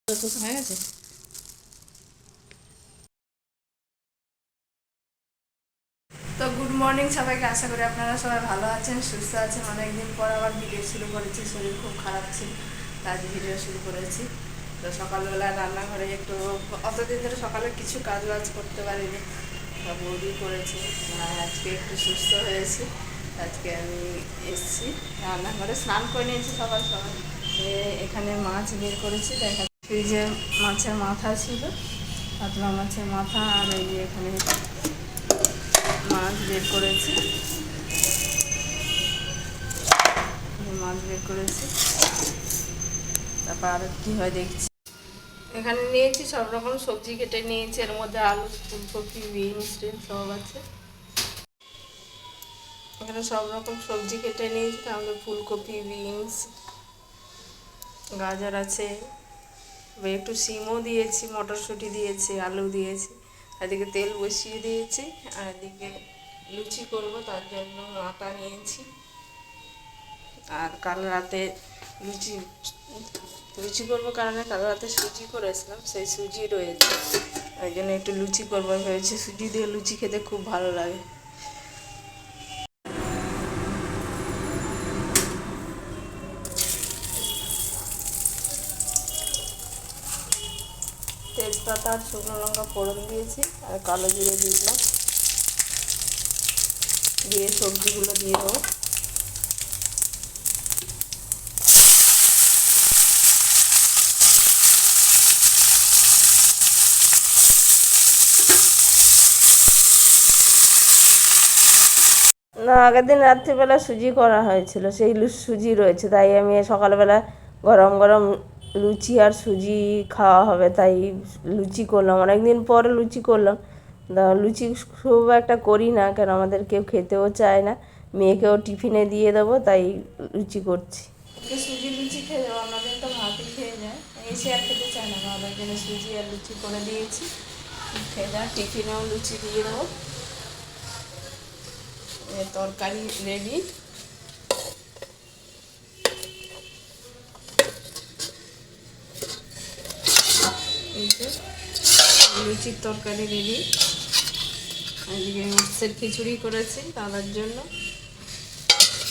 হয়ে গেছে। তো গুড মর্নিং সবাইকে, আশা করি আপনারা সবাই ভালো আছেন, সুস্থ আছেন। অনেকদিন পর আবার ভিডিও শুরু করেছি, শরীর খুব খারাপ ছিল, আজ ভিডিও শুরু করেছি। তো সকালবেলা রান্নাঘরে একটু, অতদিন ধরে সকালে কিছু কাজ বাজ করতে পারিনি, সব বৌদি করেছে। আজকে একটু সুস্থ হয়েছি, আজকে আমি এসেছি রান্নাঘরে, স্নান করে নিয়েছি সকাল সকাল। এখানে মাছ বের করেছি, দেখা ফ্রিজে মাছের মাথা ছিল, পাতলা মাছের মাথা, আর এই যে এখানে মাছ বের করেছি, তারপর আর কী হয় দেখছি। এখানে নিয়েছি সব রকম সবজি কেটে নিয়েছি, এর মধ্যে আলু, ফুলকপি, বিনস সব আছে। এখানে সব রকম সবজি কেটে নিয়েছি, তার মধ্যে ফুলকপি, বিনস, গাজর আছে, একটু সিমও দিয়েছি, মটরশুঁটি দিয়েছি, আলু দিয়েছি। এদিকে তেল বসিয়ে দিয়েছি, আর এদিকে লুচি করব, তার জন্য আটা নিয়েছি। আর কাল রাতে লুচি লুচি করবো কারণে কাল রাতে সুজি করেছিলাম, সেই সুজি রয়েছে, ওই জন্য একটু লুচি করবো ভেবেছি। সুজি দিয়ে লুচি খেতে খুব ভালো লাগে। তেজপাতা আর শুকনো লঙ্কা ফোড়ন দিয়েছি, আর কালো জিরে দিলাম, দিয়ে সবজিগুলো দিয়ে দেবো। না, আগের দিন রাত্রিবেলা সুজি করা হয়েছিল, সেই সুজি রয়েছে, তাই আমি সকালবেলা গরম গরম লুচি আর সুজি খাওয়া হবে, তাই লুচি করলাম। অনেকদিন পর লুচি করলাম। লুচি খুব একটা করি না, কেন আমাদের কেউ খেতেও চায় না, মেয়েকেও টিফিনে দিয়ে দেবো, তাই লুচি করছি। সুজি লুচি খেয়ে যাবো, আমাদের তো ভাতই খেয়ে যায়, এসে আর খেতে চায় না, আমাদের জন্য সুজি আর লুচি করে দিয়েছি, খেয়ে যায়। টিফিনেও লুচি দিয়ে দেবো। তরকারি রেডি, লুচির তরকারি রেডি। এদিকে মাছের খিচুড়ি করেছি দাদার জন্য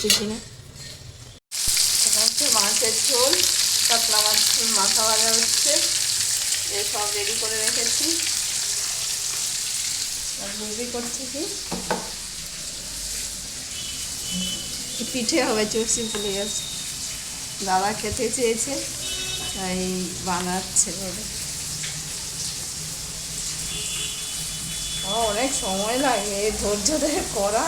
টিফিনে। সেটা হচ্ছে মাছের ঝোল, কাতলা মাছের মাথা ভাজা হচ্ছে, সব রেডি করে রেখেছি। আর বুঝি করছি কি পিঠে হবে, চষি ফুলে গেছে, দাদা খেতে চেয়েছে তাই বানাচ্ছে বলে। অনেক সময় লাগে, ধৈর্য ধরে করা।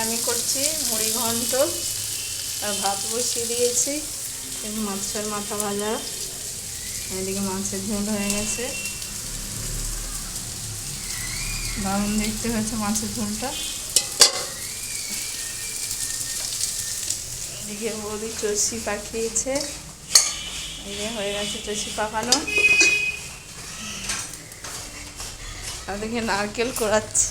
আমি করছি মুড়ি ঘন্ট, আর ভাত বসিয়ে দিয়েছি, মাছের মাথা ভাজা, এদিকে মাছের ঝোল হয়ে গেছে, দারুণ দেখতে হয়েছে মাছের ঝোলটা। এদিকে বৌদি চষি পাকিয়েছে, এদিকে হয়ে গেছে চষি পাকানো, আর দেখে নারকেল কোড়াচ্ছে।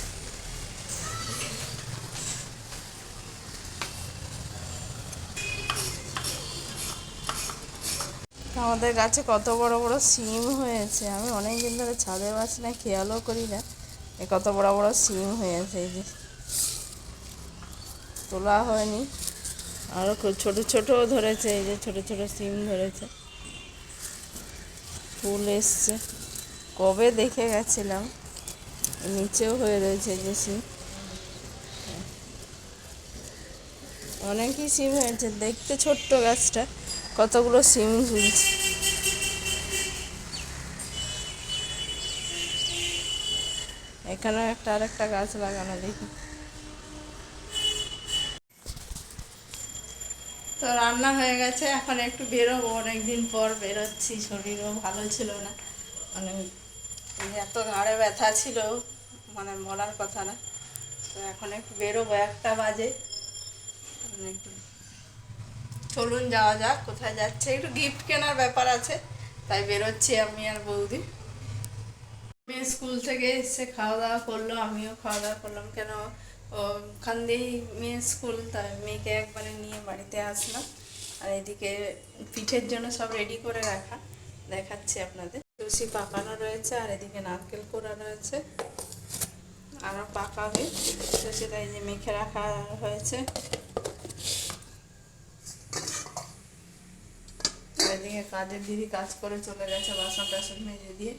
আমাদের গাছে কত বড় বড় সিম হয়েছে, আমি অনেক দিন ধরে ছাদে বাসি না, খেয়ালও করি না কত বড় বড় সিম হয়েছে। এই যে তোলা হয়নি, আরও ছোট ছোটও ধরেছে, এই যে ছোট ছোট সিম ধরেছে, ফুল এসছে। কবে দেখে গেছিলাম, নিচেও হয়ে রয়েছে যে সিম, অনেকই সিম হয়েছে। দেখতে ছোট্ট গাছটা, কতগুলো সিম ঝুলছে। এখানেও আরেকটা গাছ লাগানো, দেখি। তো রান্না হয়ে গেছে, এখন একটু বেরোবো, অনেকদিন পর বেরোচ্ছি, শরীরও ভালো ছিল না, মানে এত ঘাড়ে ব্যথা ছিল, মানে বলার কথা না। তো এখন একটু বেরোবো, 1টা বাজে, একটু চলুন যাওয়া যাক। কোথায় যাচ্ছে, একটু গিফট কেনার ব্যাপার আছে, তাই বেরোচ্ছি আমি আর বৌদি। মেয়ে স্কুল থেকে এসে খাওয়া দাওয়া করলো, আমিও খাওয়া দাওয়া করলাম, কেন ওখান দিয়েই মেয়ে স্কুল, তাই মেয়েকে একবারে নিয়ে বাড়িতে আসলাম। আর এদিকে পিঠের জন্য সব রেডি করে রাখা, দেখাচ্ছি আপনাদের। লুচি পাকানো রয়েছে আর এদিকে নারকেল কোড়া রয়েছে, আরও পাকাবে। তো সেটা এই যে মেখে রাখা হয়েছে। এদিকে কাজের দিদি কাজ করে চলে গেছে, বাসন টাসন মেজে দিয়ে।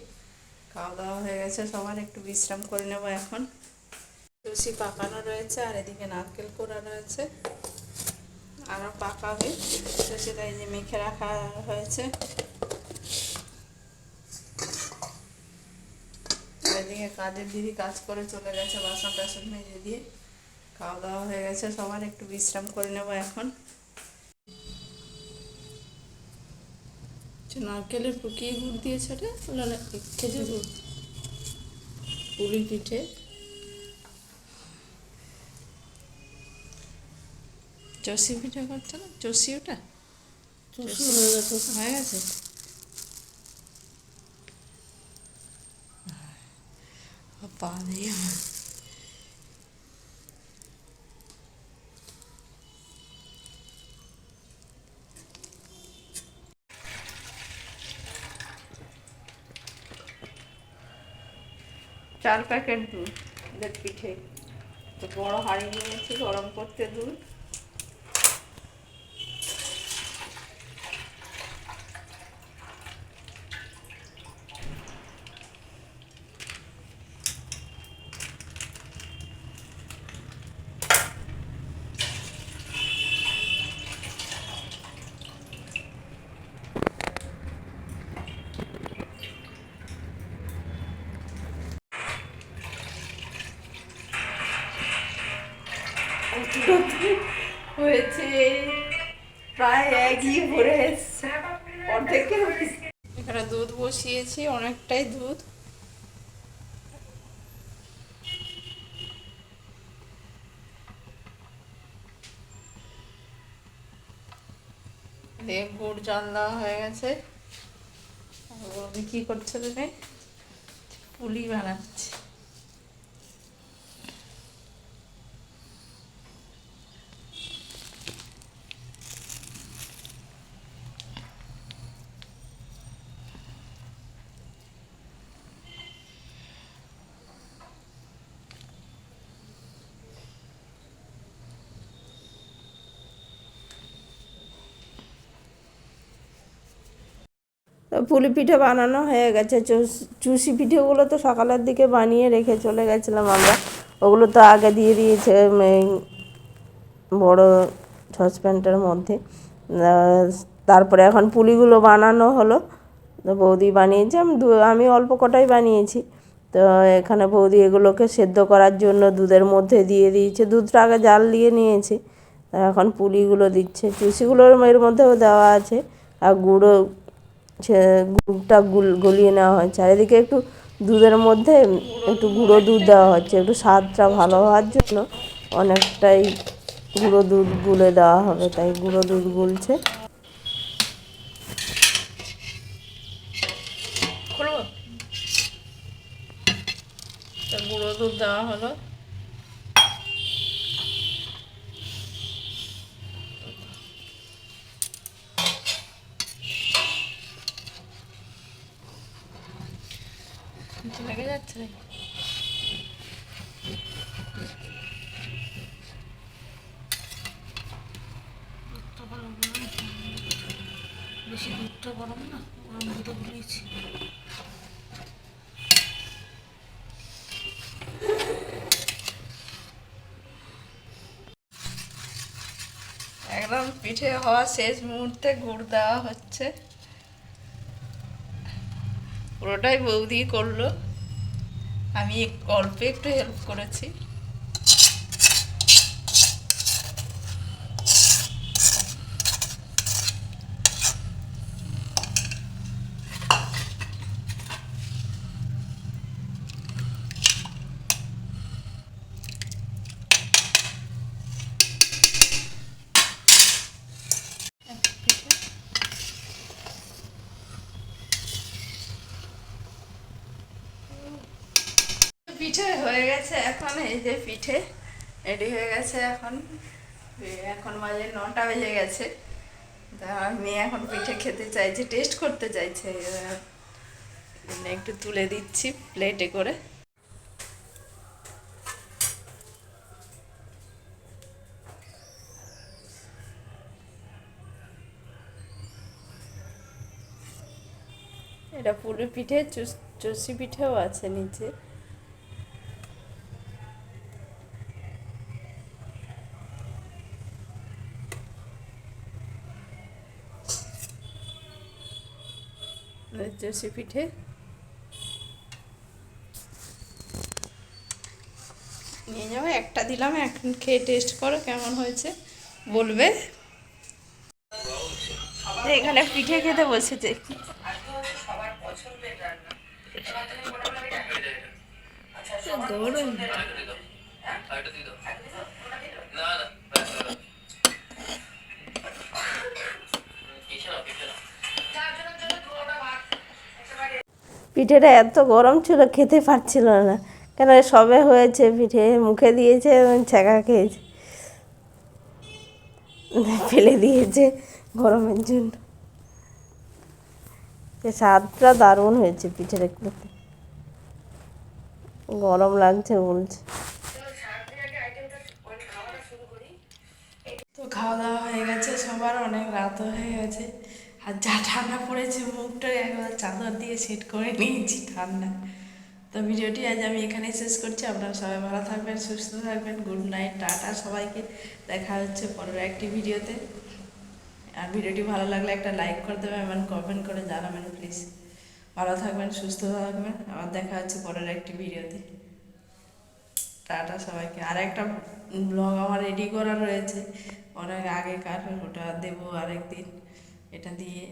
খাওয়া দাওয়া হয়ে গেছে সবার, একটু বিশ্রাম করে নেব এখন। লুচি পাকানো রয়েছে আর এদিকে নারকেল কোড়া রয়েছে, আরও পাকাবে। তো সেটা এই যে মেখে রাখা হয়েছে। এদিকে কাজের দিদি কাজ করে চলে গেছে, বাসন টাসন মেজে দিয়ে। খাওয়া দাওয়া হয়ে গেছে সবার, একটু বিশ্রাম করে নেব এখন। নারকেলের পুকিয়ে গুড় দিয়েছে, ওটা খেজুর গুড়। পুলি পিঠে চষি পিঠে করছে না, চষি ওটা হয়ে গেছে। পা দিয়ে চার প্যাকেট দুধ পিঠে, তো বড় হাঁড়ি নিয়েছি গরম করতে দুধ। হয়েছে প্রায় একই ভরে এসছে, অর্ধেকের বেশি। এখানে দুধ বসিয়েছি, অনেকটাই দুধ। দিয়ে গুড় জল দেওয়া হয়ে গেছে। কি করছে তুমি? পুলি বানাচ্ছে। পুলি পিঠে বানানো হয়ে গেছে। চুষি পিঠেগুলো তো সকালের দিকে বানিয়ে রেখে চলে গেছিলাম আমরা, ওগুলো তো আগে দিয়ে দিয়েছে বড় সসপ্যানটার মধ্যে। তারপরে এখন পুলিগুলো বানানো হলো, তো বৌদি বানিয়েছে, আমি অল্প কটাই বানিয়েছি। তো এখানে বৌদি এগুলোকে সেদ্ধ করার জন্য দুধের মধ্যে দিয়ে দিয়েছে। দুধটা আগে জাল দিয়ে নিয়েছি, এখন পুলিগুলো দিচ্ছে। চুষিগুলোর এর মধ্যেও দেওয়া আছে, আর গুঁড়ো গুড়টা গলিয়ে নেওয়া হয়। চারিদিকে একটু দুধের মধ্যে একটু গুঁড়ো দুধ দেওয়া হচ্ছে, একটু স্বাদটা ভালো হওয়ার জন্য অনেকটাই গুঁড়ো দুধ গুলে দেওয়া হবে, তাই গুঁড়ো দুধ গুলছে। গুঁড়ো দুধ দেওয়া হলো। লেগে যাচ্ছে বেশি, দুধটা গরম না, গরম দুধে গুলিয়েছি। একদম পিঠে হওয়া শেষ মুহূর্তে গুড় দেওয়া হচ্ছে। পুরোটাই বৌদি করলো, আমি অল্প একটু হেল্প করেছি। পিঠে হয়ে গেছে এখন, এই যে পিঠে রেডি হয়ে গেছে। এখন বাজে 9টা বেজে গেছে। তা আমার মেয়ে এখন পিঠে খেতে চাইছে, টেস্ট করতে চাইছে, একটু তুলে দিচ্ছি প্লেটে করে। এটা পুরো পিঠে, চষি পিঠেও আছে নিচে। চষি পিঠে নিয়ে যাবো, একটা দিলাম, এখন খেয়ে টেস্ট করো কেমন হয়েছে বলবে। এখানে পিঠে খেতে বসেছে। গরম। পিঠেটা এত গরম ছিল খেতে পারছিল না, কেন সবে হয়েছে পিঠে, মুখে দিয়েছে ছ্যাঁকা খেয়েছে, ফেলে দিয়েছে গরমের জন্য। স্বাদটা দারুণ হয়েছে পিঠের, একটু গরম লাগছে বলছে। তো খাওয়া দাওয়া হয়ে গেছে সবার, অনেক রাত হয়ে গেছে, আর যা ঠান্ডা পড়েছে মুখটা একবার চাদর দিয়ে সেট করে নিয়েছি ঠান্ডা। তো ভিডিওটি আজ আমি এখানেই শেষ করছি। আপনারা সবাই ভালো থাকবেন, সুস্থ থাকবেন। গুড নাইট, টাটা সবাইকে। দেখা হচ্ছে পরের একটি ভিডিওতে। আর ভিডিওটি ভালো লাগলে একটা লাইক করে দেবেন এবং কমেন্ট করে জানাবেন প্লিজ। ভালো থাকবেন, সুস্থ থাকবেন। আবার দেখা হচ্ছে পরের একটি ভিডিওতে। টাটা সবাইকে। আর একটা ব্লগ আমার রেডি করা রয়েছে অনেক আগেকার, ওটা দেবো আরেকদিন। এটা দিয়ে